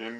Зачем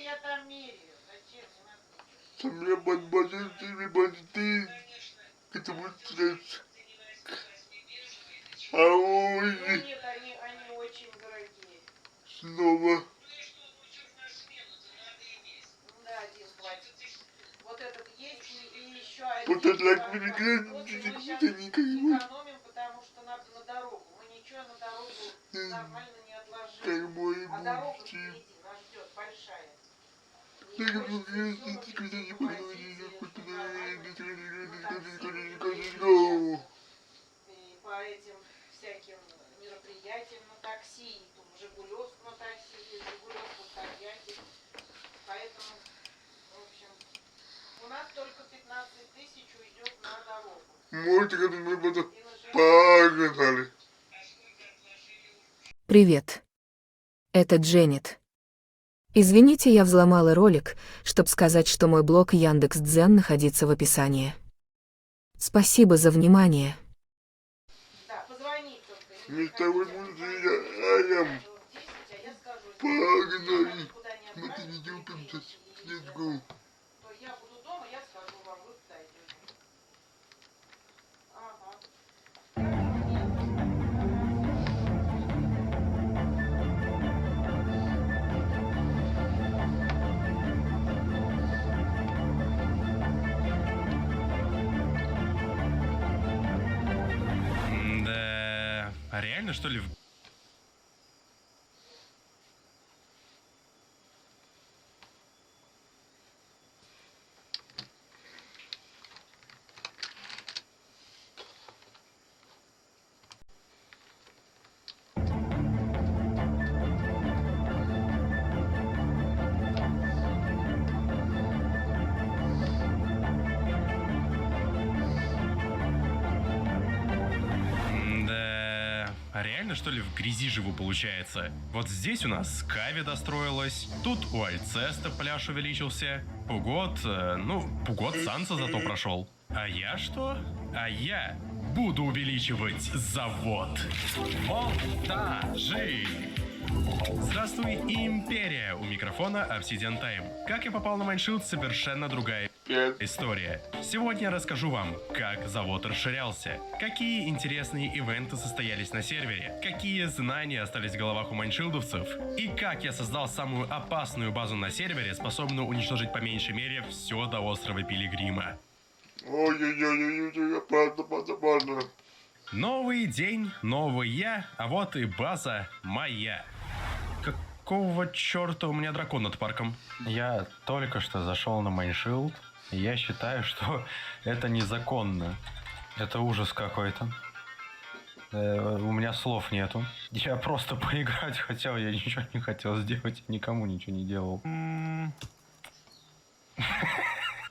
я там меряю? Зачем? Не надо ничего. Там я бандиты, потому что... Ну нет, они очень дорогие. Снова. Да, один хватит. Вот этот есть и еще один. Вот это так мы сейчас экономим, экономим, потому что надо на дорогу. Мы ничего на дорогу нормально не отложили. А дорога впереди нас ждет большая. И по этим всяким мероприятиям на такси, и там Жигулевск на такси, и Жигулевск на Тольятти. Поэтому, в общем, у нас только 15 тысяч уйдет на дорогу. Может, мы потом погнали. Привет. Это Дженнет. Извините, я взломала ролик, чтобы сказать, что мой блог Яндекс.Дзен находится в описании. Спасибо за внимание. Да, позвони только. Мы с тобой будем рядом. Погнали. Мы ты не делаемся. Let's go. То я буду дома, я скажу вам, вы подойдете. Ага. Да, а реально что ли? А реально, что ли, в грязи живу, получается? Вот здесь у нас Кави достроилась, тут у Альцеста пляж увеличился, Пугот, Пугот Санса зато прошел. А я что? А я буду увеличивать завод. Монтажи! Здравствуй, Империя! У микрофона Obsidian Time. Как я попал на Майншилд, совершенно другая история. Сегодня я расскажу вам, как завод расширялся, какие интересные ивенты состоялись на сервере, какие знания остались в головах у майншилдовцев, и как я создал самую опасную базу на сервере, способную уничтожить по меньшей мере все до острова Пилигрима. Ой-ой-ой, опасно. Новый день, новый я, а вот и база моя. Какого черта у меня дракон над парком? Я только что зашел на Майншилд, и я считаю, что это незаконно. Это ужас какой-то. У меня слов нету. Я просто поиграть хотел, я ничего не хотел сделать, никому ничего не делал.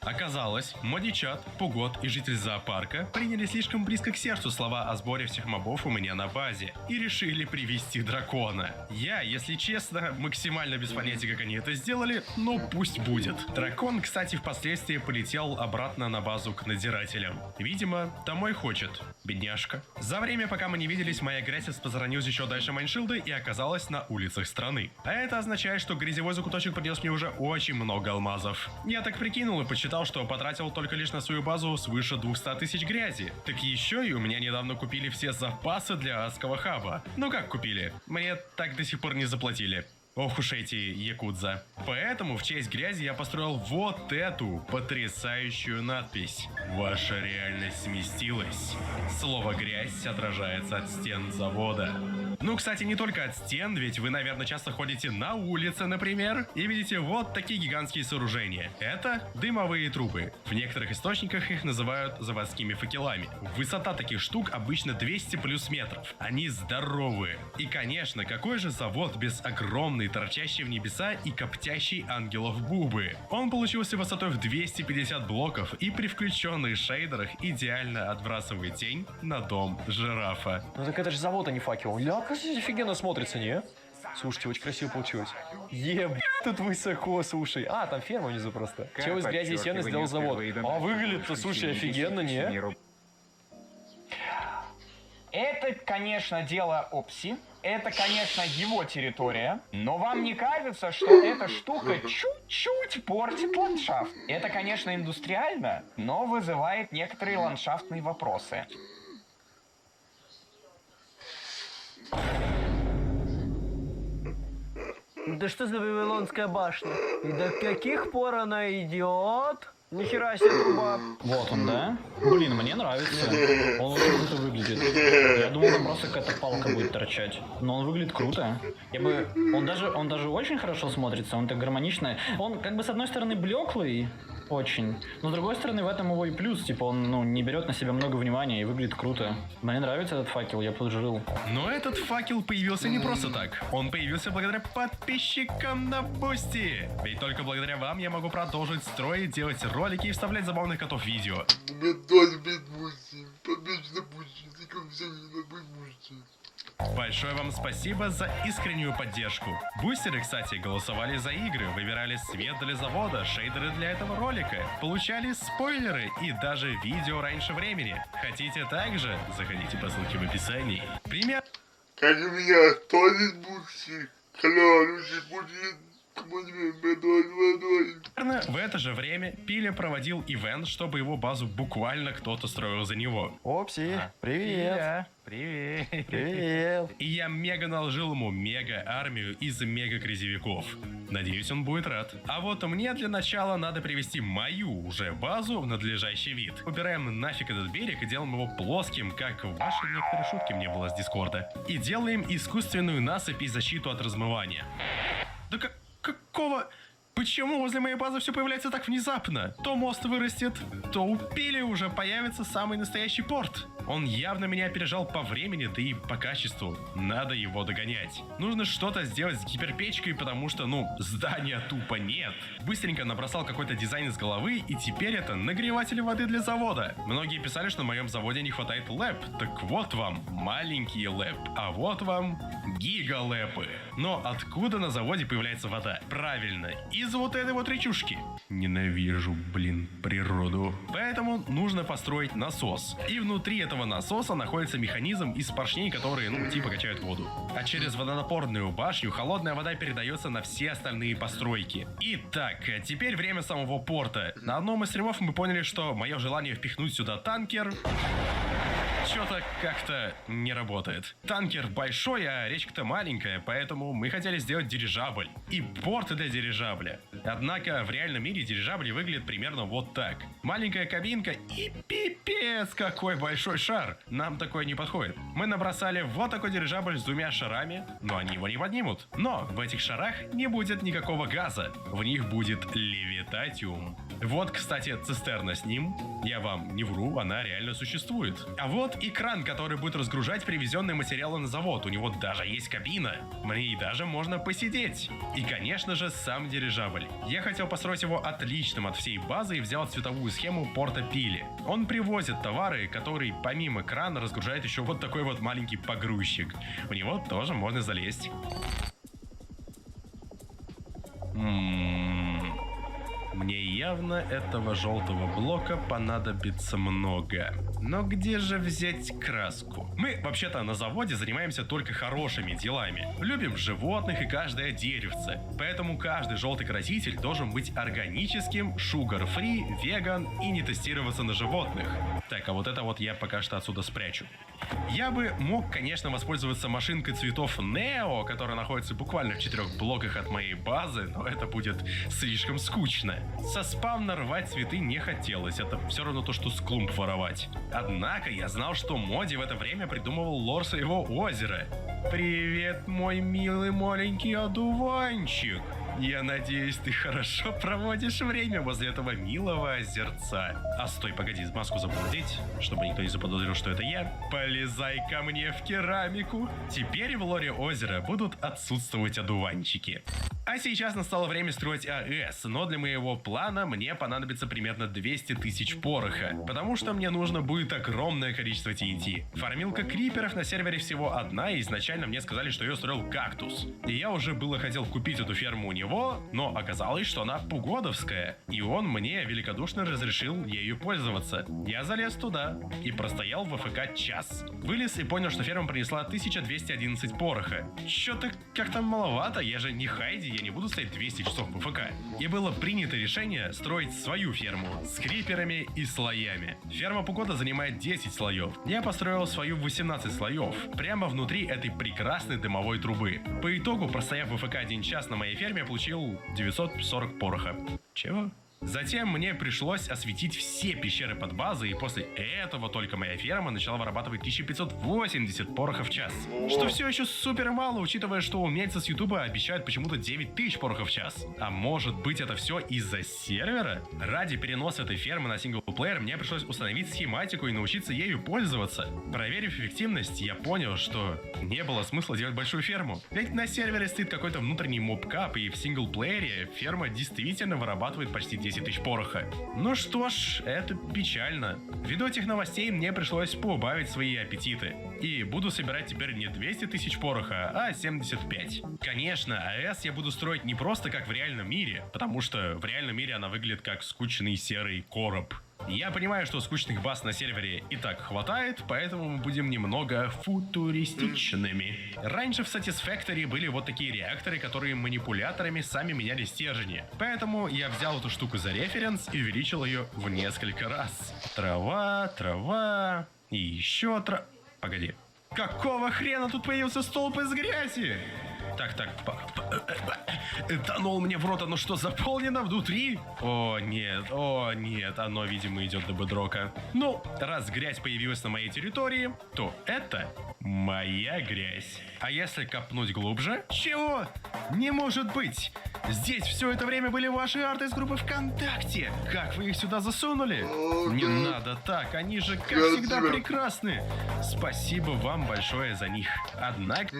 Оказалось, Модичат, Пугот и житель зоопарка приняли слишком близко к сердцу слова о сборе всех мобов у меня на базе и решили привести дракона. Я, если честно, максимально без понятия, как они это сделали, но пусть будет. Дракон, кстати, впоследствии полетел обратно на базу к надзирателям. Видимо, домой хочет. Бедняжка. За время, пока мы не виделись, моя грязь спозаранилась еще дальше Майншилда и оказалась на улицах страны. А это означает, что грязевой закуточек принес мне уже очень много алмазов. Я так прикинул и почитал, что потратил только лишь на свою базу свыше 200 тысяч грязи. Так еще и у меня недавно купили все запасы для адского хаба. Ну как купили? Мне так до сих пор не заплатили. Ох уж эти якудза. Поэтому в честь грязи я построил вот эту потрясающую надпись. Ваша реальность сместилась. Слово «грязь» отражается от стен завода. Ну, кстати, не только от стен, ведь вы, наверное, часто ходите на улице, например, и видите вот такие гигантские сооружения. Это дымовые трубы. В некоторых источниках их называют заводскими факелами. Высота таких штук обычно 200 плюс метров. Они здоровые. И, конечно, какой же завод без огромной торчащей в небеса и коптящей ангелов бубы? Он получился высотой в 250 блоков и при включенных шейдерах идеально отбрасывает тень на дом жирафа. Ну так это же завод, а не факел. Ля, как офигенно смотрится, не? Слушайте, очень красиво получилось. Еб, тут высоко, слушай. А, там ферма внизу просто. Чего из грязи и сена сделал завод? А выглядит-то, слушай, офигенно, не? Это, конечно, дело Опси. Это, конечно, его территория. Но вам не кажется, что эта штука чуть-чуть портит ландшафт? Это, конечно, индустриально, но вызывает некоторые ландшафтные вопросы. Да что за Вавилонская башня? И до каких пор она идет? Нихера себе труба. Вот он, да? Блин, мне нравится. Он очень круто выглядит. Я думал, там просто какая-то палка будет торчать. Но он выглядит круто. Он даже очень хорошо смотрится, он так гармонично. Он как бы с одной стороны блеклый, очень. Но с другой стороны, в этом его и плюс. Типа он, не берет на себя много внимания и выглядит круто. Мне нравится этот факел, я поджил. Но этот факел появился не просто так. Он появился благодаря подписчикам на Бусти. Ведь только благодаря вам я могу продолжить строить, делать ролики и вставлять забавных котов в видео. Мне тоже быть мужчиной. Победь на будущее. Ты как все не быть мужчиной. Большое вам спасибо за искреннюю поддержку. Бустеры, кстати, голосовали за игры, выбирали свет для завода, шейдеры для этого ролика, получали спойлеры и даже видео раньше времени. Хотите также? Заходите по ссылке в описании. Пример. Как у меня тоже мужчина. Хороший будет. Примерно в это же время Пиля проводил ивент, чтобы его базу буквально кто-то строил за него. Опси, привет. Привет. Привет. И я мега наложил ему мега-армию из мега-грязевиков. Надеюсь, он будет рад. А вот мне для начала надо привести мою уже базу в надлежащий вид. Убираем нафиг этот берег и делаем его плоским, как ваши некоторые шутки мне было с Дискорда. И делаем искусственную насыпь и защиту от размывания. Да какого... Почему возле моей базы все появляется так внезапно? То мост вырастет, то у Пили уже появится самый настоящий порт. Он явно меня опережал по времени, да и по качеству. Надо его догонять. Нужно что-то сделать с гиперпечкой, потому что, здания тупо нет. Быстренько набросал какой-то дизайн из головы, и теперь это нагреватель воды для завода. Многие писали, что на моем заводе не хватает лэп. Так вот вам маленькие лэп, а вот вам гигалэпы. Но откуда на заводе появляется вода? Правильно, из вот этой вот речушки. Ненавижу, природу. Поэтому нужно построить насос. И внутри этого насоса находится механизм из поршней, которые, типа качают воду. А через водонапорную башню холодная вода передается на все остальные постройки. Итак, теперь время самого порта. На одном из стримов мы поняли, что мое желание впихнуть сюда танкер... Что-то как-то не работает. Танкер большой, а речка-то маленькая, поэтому мы хотели сделать дирижабль. И порт для дирижабля. Однако в реальном мире дирижабли выглядят примерно вот так. Маленькая кабинка и пипец какой большой шар. Нам такое не подходит. Мы набросали вот такой дирижабль с 2 шарами, но они его не поднимут. Но в этих шарах не будет никакого газа. В них будет левитатиум. Вот, кстати, цистерна с ним. Я вам не вру, она реально существует. А вот и кран, который будет разгружать привезенные материалы на завод. У него даже есть кабина. Мне и даже можно посидеть. И, конечно же, сам дирижабль. Я хотел построить его отличным от всей базы и взял цветовую схему порта Пили. Он привозит товары, которые помимо крана разгружает еще вот такой вот маленький погрузчик. В него тоже можно залезть. Мне явно этого желтого блока понадобится много. Но где же взять краску? Мы вообще-то на заводе занимаемся только хорошими делами. Любим животных и каждое деревце. Поэтому каждый желтый краситель должен быть органическим, sugar-free, веган и не тестироваться на животных. Так, а вот это вот я пока что отсюда спрячу. Я бы мог, конечно, воспользоваться машинкой цветов Нео, которая находится буквально в 4 блоках от моей базы, но это будет слишком скучно. Со спавна рвать цветы не хотелось, это все равно то, что с клумб воровать. Однако я знал, что Моди в это время придумывал лор своего озера. Привет, мой милый маленький одуванчик. Я надеюсь, ты хорошо проводишь время возле этого милого озерца. А стой, погоди, маску забыл надеть, чтобы никто не заподозрил, что это я. Полезай ко мне в керамику. Теперь в лоре озера будут отсутствовать одуванчики. А сейчас настало время строить АЭС, но для моего плана мне понадобится примерно 200 тысяч пороха, потому что мне нужно будет огромное количество TNT. Фармилка криперов на сервере всего одна, и изначально мне сказали, что ее строил Кактус. И я уже было хотел купить эту ферму у него, но оказалось, что она пугодовская, и он мне великодушно разрешил ею пользоваться. Я залез туда и простоял в АФК час. Вылез и понял, что ферма принесла 1211 пороха. Чё-то как-то маловато, я же не Хайди, я не буду стоять 200 часов в АФК. И было принято решение строить свою ферму с криперами и слоями. Ферма Пугода занимает 10 слоев. Я построил свою 18 слоев, прямо внутри этой прекрасной дымовой трубы. По итогу, простояв в АФК 1 час на моей ферме, я получил 940 пороха. Чего? Затем мне пришлось осветить все пещеры под базой, и после этого только моя ферма начала вырабатывать 1580 пороха в час. Что все еще супер мало, учитывая, что умельцы с Ютуба обещают почему-то 9000 пороха в час. А может быть, это все из-за сервера? Ради переноса этой фермы на синглплеер мне пришлось установить схематику и научиться ею пользоваться. Проверив эффективность, я понял, что не было смысла делать большую ферму. Ведь на сервере стоит какой-то внутренний мобкап, и в синглплеере ферма действительно вырабатывает почти 10 тысяч пороха. Ну что ж, это печально. Ввиду этих новостей мне пришлось поубавить свои аппетиты. И буду собирать теперь не 200 тысяч пороха, а 75. Конечно, АЭС я буду строить не просто как в реальном мире, потому что в реальном мире она выглядит как скучный серый короб. Я понимаю, что скучных баз на сервере и так хватает, поэтому мы будем немного футуристичными. Раньше в Satisfactory были вот такие реакторы, которые манипуляторами сами меняли стержни. Поэтому я взял эту штуку за референс и увеличил ее в несколько раз. Трава, трава и еще Погоди. Какого хрена тут появился столб из грязи? Так, этанол мне в рот, оно что, заполнено внутри? О нет, оно, видимо, идет до бедрока. Ну, раз грязь появилась на моей территории, то это моя грязь. А если копнуть глубже? Чего? Не может быть! Здесь все это время были ваши арты из группы ВКонтакте. Как вы их сюда засунули? Не надо так, они же, как всегда, прекрасны. Спасибо вам большое за них. Однако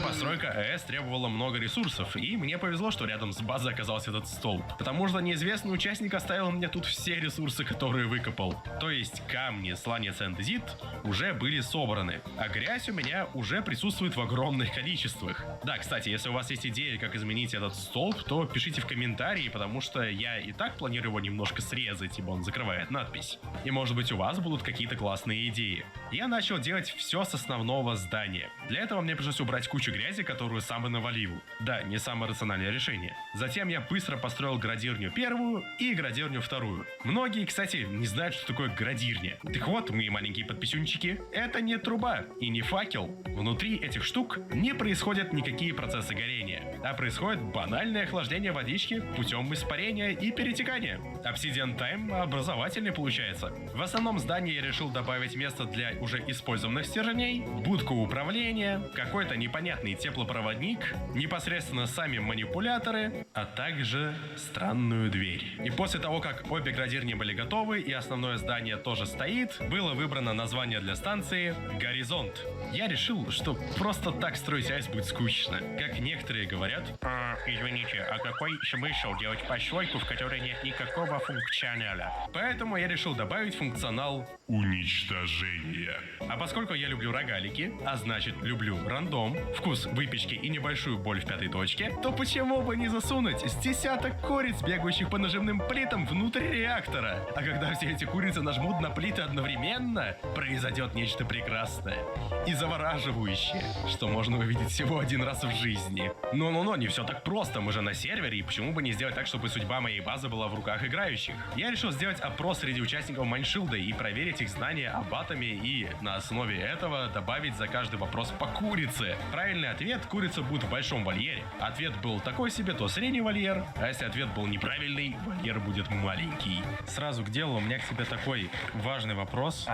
постройка АЭС требовала много ресурсов, и мне повезло, что рядом с базой оказался этот столб. Потому что неизвестный участник оставил мне тут все ресурсы, которые выкопал. То есть камни, сланец и андезит уже были собраны, а грязь у меня уже присутствует в огромных количествах. Да, кстати, если у вас есть идеи, как изменить этот столб, то пишите в комментарии, потому что я и так планирую его немножко срезать, ибо он закрывает надпись. И может быть у вас будут какие-то классные идеи. Я начал делать все с основного здания. Для этого мне пришлось убрать кучу грязи, которую сам и навалил. Да, не самое рациональное решение. Затем я быстро построил градирню первую и градирню вторую. Многие, кстати, не знают, что такое градирня. Так вот, мои маленькие подписюнчики, это не труба и не факел. Внутри этих штук не происходят никакие процессы горения, а происходит банальное охлаждение водички путем испарения и перетекания. Obsidian Time образовательный получается. В основном здании я решил добавить место для уже использованных стержней, будку управления, какой-то непонятный теплопроводник, непосредственно сами манипуляторы, а также странную дверь. И после того, как обе градирни были готовы и основное здание тоже стоит, было выбрано название для станции «Горизонт». Я решил, что просто так строить АЭС будет скучно. Как некоторые говорят, извините, а какой смысл делать постройку, в которой нет никакого функционала? Поэтому я решил добавить функционал уничтожения. А поскольку я люблю рогалики, а значит люблю рандом, вкус выпечки и небольшую боль в пятой точке, то почему бы не засунуть с десяток куриц, бегающих по нажимным плитам, внутрь реактора? А когда все эти курицы нажмут на плиты одновременно, произойдет нечто прекрасное и завораживающее, что можно увидеть всего один раз в жизни. Но не все так просто, мы же на сервере, и почему бы не сделать так, чтобы судьба моей базы была в руках играющих? Я решил сделать опрос среди участников Майншилда и проверить их знания об атоме, и на основе этого добавить за каждый вопрос по курице. Правильный ответ: курица будет в большом вольере. Ответ был такой себе, то средний вольер, а если ответ был неправильный, вольер будет маленький. Сразу к делу, у меня к тебе такой важный вопрос.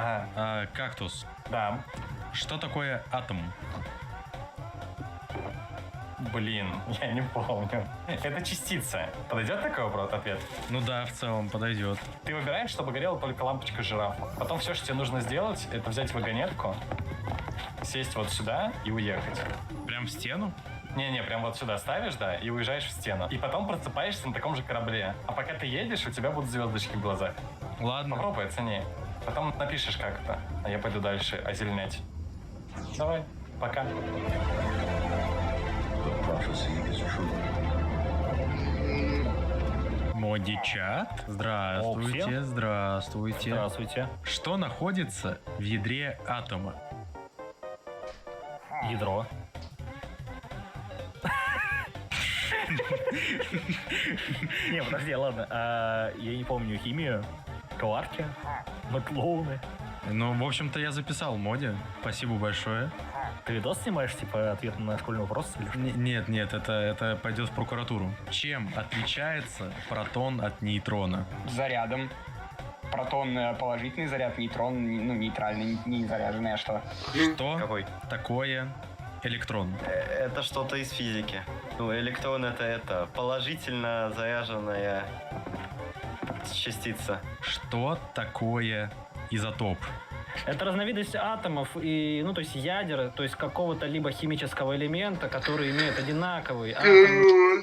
Кактус. Да. Что такое атом? Блин, я не помню. Это частица. Подойдет такой ответ? Ну да, в целом подойдет. Ты выбираешь, чтобы горела только лампочка жирафа. Потом все, что тебе нужно сделать, это взять вагонетку, сесть вот сюда и уехать. Прям в стену? Не-не, прям вот сюда ставишь, да, и уезжаешь в стену. И потом просыпаешься на таком же корабле. А пока ты едешь, у тебя будут звездочки в глазах. Ладно. Попробуй, оцени. Потом напишешь, как это. А я пойду дальше озеленять. Давай, пока. Модичат? Здравствуйте, здравствуйте. Здравствуйте. Что находится в ядре атома? Ядро. Не, подожди, ладно. Я не помню химию. Кварки. Маклоуны. Ну, в общем-то, я записал Моди. Спасибо большое. Ты видос снимаешь, типа, ответ на школьный вопрос или что? Нет, это пойдет в прокуратуру. Чем отличается протон от нейтрона? Зарядом. Протон положительный заряд, нейтрон, ну, нейтральный, не заряженный, а что? Что Какой? такое электрон? Это что-то из физики. Ну, электрон это положительно заряженная частица. Что такое изотоп? Это разновидность атомов и, ну, то есть ядер, то есть какого-то либо химического элемента, который имеет одинаковый атомный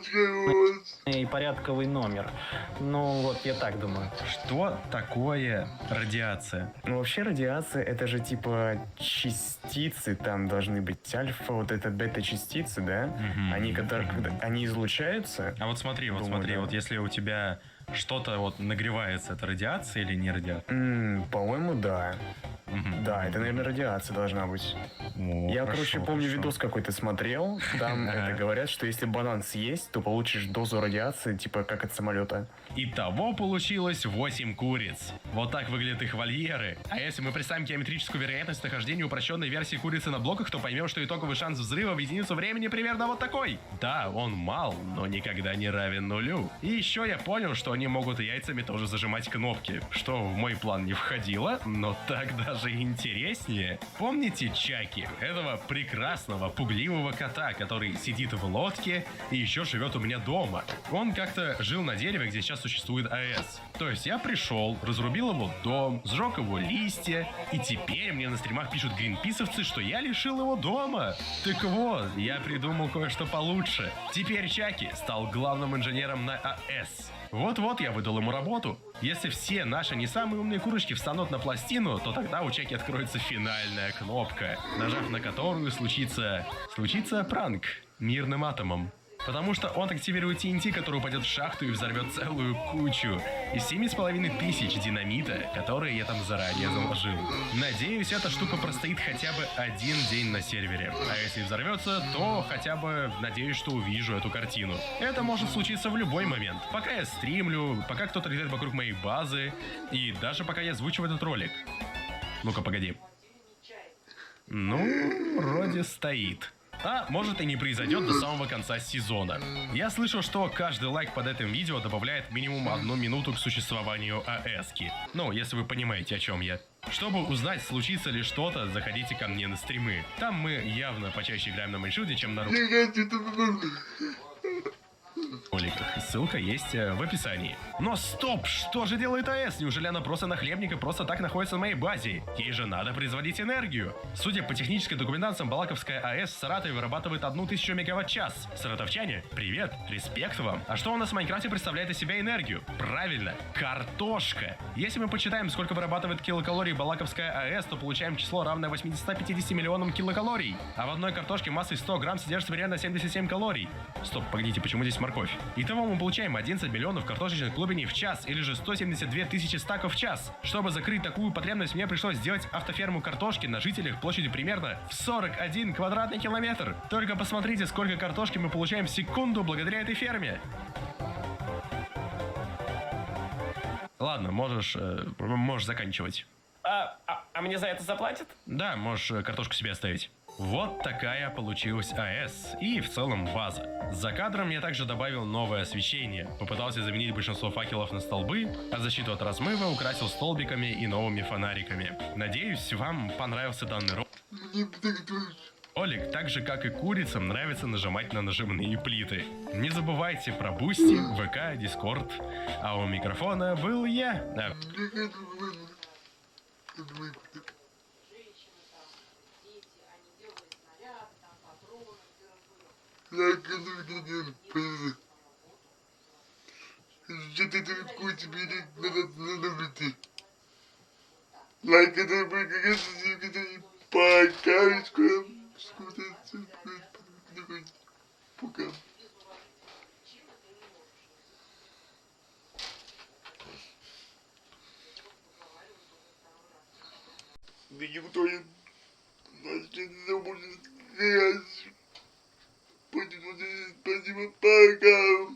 и порядковый номер. Ну, вот, я так думаю. Что такое радиация? Ну, вообще радиация, это же типа частицы, там должны быть альфа, вот это бета-частицы, да? Они, которые, когда они излучаются... А вот смотри, да. вот если у тебя что-то вот нагревается, это радиация или не радиация? По-моему, да. Да, это, наверное, радиация должна быть. Я, короче, помню, видос какой-то смотрел, там это говорят, что если банан съесть, то получишь дозу радиации, типа как от самолета. Итого получилось 8 куриц. Вот так выглядят их вольеры. А если мы представим геометрическую вероятность нахождения упрощенной версии курицы на блоках, то поймем, что итоговый шанс взрыва в единицу времени примерно вот такой. Да, он мал, но никогда не равен нулю. И еще я понял, что они могут яйцами тоже зажимать кнопки, что в мой план не входило, но так даже интереснее. Помните Чаки, этого прекрасного, пугливого кота, который сидит в лодке и еще живет у меня дома? Он как-то жил на дереве, где сейчас существует АЭС. То есть я пришел, разрубил его дом, сжег его листья, и теперь мне на стримах пишут гринписовцы, что я лишил его дома. Так вот, я придумал кое-что получше. Теперь Чаки стал главным инженером на АЭС. Вот-вот я выдал ему работу. Если все наши не самые умные курочки встанут на пластину, то тогда у Чаки откроется финальная кнопка, нажав на которую случится пранк мирным атомом. Потому что он активирует TNT, который упадет в шахту и взорвет целую кучу из 7500 динамита, которые я там заранее заложил. Надеюсь, эта штука простоит хотя бы 1 день на сервере. А если взорвется, то хотя бы надеюсь, что увижу эту картину. Это может случиться в любой момент. Пока я стримлю, пока кто-то летает вокруг моей базы, и даже пока я озвучиваю этот ролик. Ну-ка, погоди. Ну, вроде стоит. А может и не произойдет до самого конца сезона. Я слышал, что каждый лайк под этим видео добавляет минимум 1 минуту к существованию АЭСки. Ну, если вы понимаете, о чем я. Чтобы узнать, случится ли что-то, заходите ко мне на стримы. Там мы явно почаще играем на мейншилде, чем на роликах. Ссылка есть в описании. Но стоп! Что же делает АЭС? Неужели она просто нахлебник и просто так находится на моей базе? Ей же надо производить энергию. Судя по техническим документациям, Балаковская АЭС в Саратове вырабатывает 1000 мегаватт-час. Саратовчане, привет, респект вам. А что у нас в Майнкрафте представляет из себя энергию? Правильно, картошка. Если мы почитаем, сколько вырабатывает килокалорий Балаковская АЭС, то получаем число, равное 850 миллионам килокалорий. А в одной картошке массой 100 грамм содержится примерно 77 калорий. Стоп, погодите, почему здесь морковь? Итого мы получаем 11 миллионов картошечных клубней в час, или же 172 тысячи стаков в час. Чтобы закрыть такую потребность, мне пришлось сделать автоферму картошки на жителях площадью примерно в 41 квадратный километр. Только посмотрите, сколько картошки мы получаем в секунду благодаря этой ферме. Ладно, можешь заканчивать. А мне за это заплатят? Да, можешь картошку себе оставить. Вот такая получилась АЭС и в целом база. За кадром я также добавил новое освещение, попытался заменить большинство факелов на столбы, а защиту от размыва украсил столбиками и новыми фонариками. Надеюсь, вам понравился данный ролик. Мне бы так тоже. Олег, так же как и курицам, нравится нажимать на нажимные плиты. Не забывайте про Бусти, ВК, Дискорд. А у микрофона был я. Женщины там, дети, они делают снаряды, там патроны, Что ты далеко тебе надо выйти? Лайк это бы как-то пока пока. Да никто не... Значит, забудет грязь. Спасибо, пока.